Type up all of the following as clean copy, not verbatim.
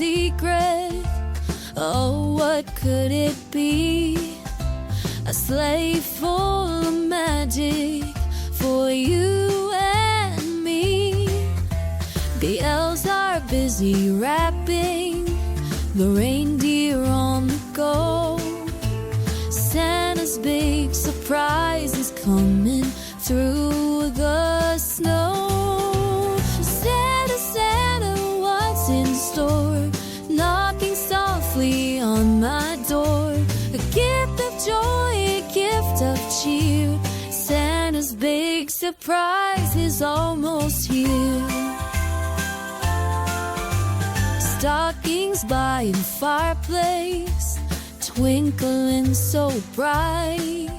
secret. Oh, what could it be? A sleigh full of magic for you and me. The elves are busy wrapping the reindeer on the go. Santa's big surprise is coming through the snow. Santa, Santa, what's in store? Knocking softly on my door. A gift of joy, a gift of cheer. Santa's big surprise is almost here. Stockings by the fireplace, twinkling so bright.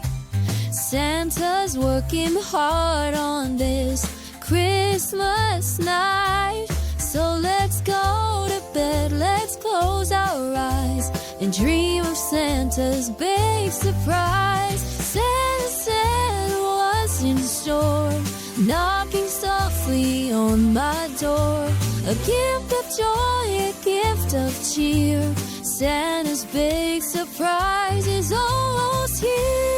Santa's working hard on this Christmas night. So let's go to bed, let's close our eyes and dream of Santa's big surprise. Santa, Santa, what's in store? Knocking softly on my door. A gift of joy, a gift of cheer. Santa's big surprise is almost here.